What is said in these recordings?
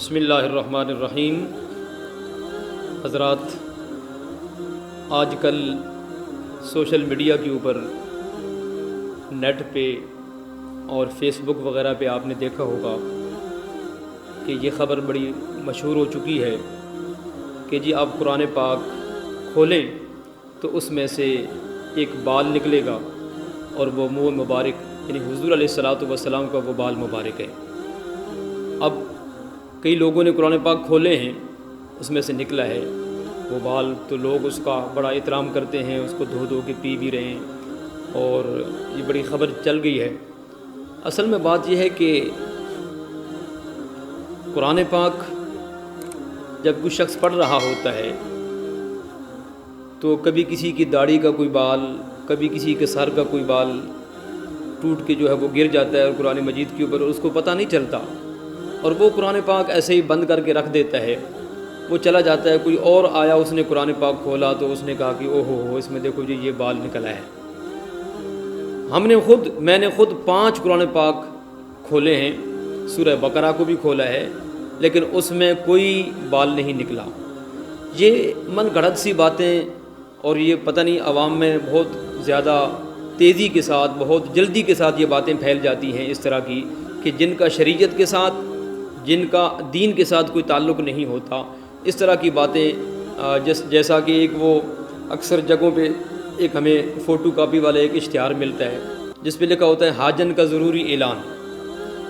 بسم اللہ الرحمن الرحیم۔ حضرات، آج کل سوشل میڈیا کے اوپر نیٹ پہ اور فیس بک وغیرہ پہ آپ نے دیکھا ہوگا کہ یہ خبر بڑی مشہور ہو چکی ہے کہ جی آپ قرآن پاک کھولیں تو اس میں سے ایک بال نکلے گا اور وہ منہ مبارک یعنی حضور علیہ الصلاۃ والسلام کا وہ بال مبارک ہے۔ اب کئی لوگوں نے قرآن پاک کھولے ہیں، اس میں سے نکلا ہے وہ بال، تو لوگ اس کا بڑا احترام کرتے ہیں، اس کو دھو دھو کے پی بھی رہے ہیں اور یہ بڑی خبر چل گئی ہے۔ اصل میں بات یہ ہے کہ قرآن پاک جب کوئی شخص پڑھ رہا ہوتا ہے تو کبھی کسی کی داڑھی کا کوئی بال، کبھی کسی کے سر کا کوئی بال ٹوٹ کے جو ہے وہ گر جاتا ہے اور قرآن مجید کے اوپر اس کو پتہ نہیں چلتا، اور وہ قرآن پاک ایسے ہی بند کر کے رکھ دیتا ہے، وہ چلا جاتا ہے۔ کوئی اور آیا، اس نے قرآن پاک کھولا تو اس نے کہا کہ او ہو اس میں دیکھو جی یہ بال نکلا ہے۔ میں نے خود 5 قرآن پاک کھولے ہیں، سورہ بقرہ کو بھی کھولا ہے، لیکن اس میں کوئی بال نہیں نکلا۔ یہ من گھڑت سی باتیں، اور یہ پتہ نہیں عوام میں بہت زیادہ تیزی کے ساتھ، بہت جلدی کے ساتھ یہ باتیں پھیل جاتی ہیں اس طرح کی، کہ جن کا شریعت کے ساتھ، جن کا دین کے ساتھ کوئی تعلق نہیں ہوتا، اس طرح کی باتیں جیسا کہ ایک وہ اکثر جگہوں پہ ایک ہمیں فوٹو کاپی والا ایک اشتہار ملتا ہے جس پہ لکھا ہوتا ہے حاجن کا ضروری اعلان،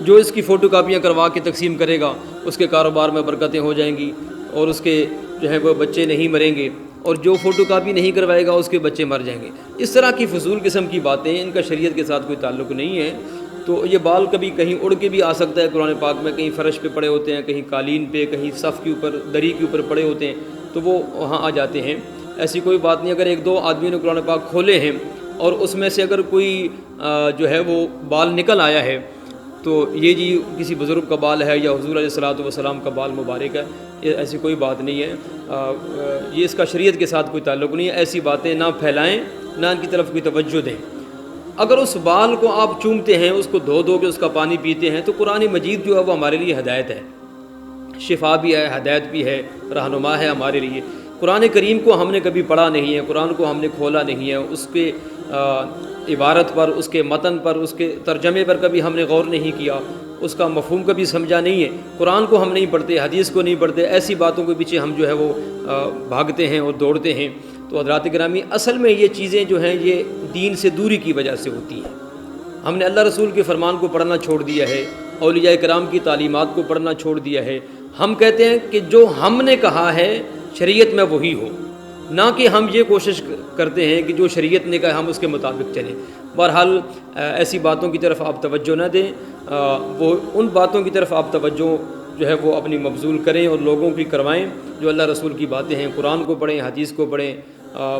جو اس کی فوٹو کاپیاں کروا کے تقسیم کرے گا اس کے کاروبار میں برکتیں ہو جائیں گی اور اس کے جو ہے وہ بچے نہیں مریں گے، اور جو فوٹو کاپی نہیں کروائے گا اس کے بچے مر جائیں گے۔ اس طرح کی فضول قسم کی باتیں، ان کا شریعت کے ساتھ کوئی تعلق نہیں ہے۔ تو یہ بال کبھی کہیں اڑ کے بھی آ سکتا ہے قرآن پاک میں، کہیں فرش پہ پڑے ہوتے ہیں، کہیں قالین پہ، کہیں صف کے اوپر، دری کے اوپر پڑے ہوتے ہیں تو وہ وہاں آ جاتے ہیں۔ ایسی کوئی بات نہیں۔ اگر 1-2 آدمیوں نے قرآن پاک کھولے ہیں اور اس میں سے اگر کوئی جو ہے وہ بال نکل آیا ہے تو یہ جی کسی بزرگ کا بال ہے یا حضور علیہ الصلاۃ والسلام کا بال مبارک ہے، یہ ایسی کوئی بات نہیں ہے۔ یہ اس کا شریعت کے ساتھ کوئی تعلق نہیں ہے۔ ایسی باتیں نہ پھیلائیں، نہ ان کی طرف کوئی توجہ دیں۔ اگر اس بال کو آپ چومتے ہیں، اس کو دھو دھو کے اس کا پانی پیتے ہیں تو قرآن مجید جو ہے وہ ہمارے لیے ہدایت ہے، شفا بھی ہے، ہدایت بھی ہے، رہنما ہے ہمارے لیے۔ قرآن کریم کو ہم نے کبھی پڑھا نہیں ہے، قرآن کو ہم نے کھولا نہیں ہے، اس کے عبارت پر، اس کے متن پر، اس کے ترجمے پر کبھی ہم نے غور نہیں کیا، اس کا مفہوم کبھی سمجھا نہیں ہے۔ قرآن کو ہم نہیں پڑھتے، حدیث کو نہیں پڑھتے، ایسی باتوں کے پیچھے ہم جو ہے وہ بھاگتے ہیں اور دوڑتے ہیں۔ تو حضرات گرامی، اصل میں یہ چیزیں جو ہیں یہ دین سے دوری کی وجہ سے ہوتی ہیں۔ ہم نے اللہ رسول کے فرمان کو پڑھنا چھوڑ دیا ہے، اولیاء کرام کی تعلیمات کو پڑھنا چھوڑ دیا ہے۔ ہم کہتے ہیں کہ جو ہم نے کہا ہے شریعت میں وہی ہو، نہ کہ ہم یہ کوشش کرتے ہیں کہ جو شریعت نے کہا ہم اس کے مطابق چلیں۔ بہرحال ایسی باتوں کی طرف آپ توجہ نہ دیں، وہ ان باتوں کی طرف آپ توجہ جو ہے وہ اپنی مبذول کریں اور لوگوں کی کروائیں جو اللہ رسول کی باتیں ہیں۔ قرآن کو پڑھیں، حدیث کو پڑھیں،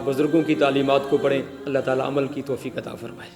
بزرگوں کی تعلیمات کو پڑھیں۔ اللہ تعالیٰ عمل کی توفیق عطا فرمائے۔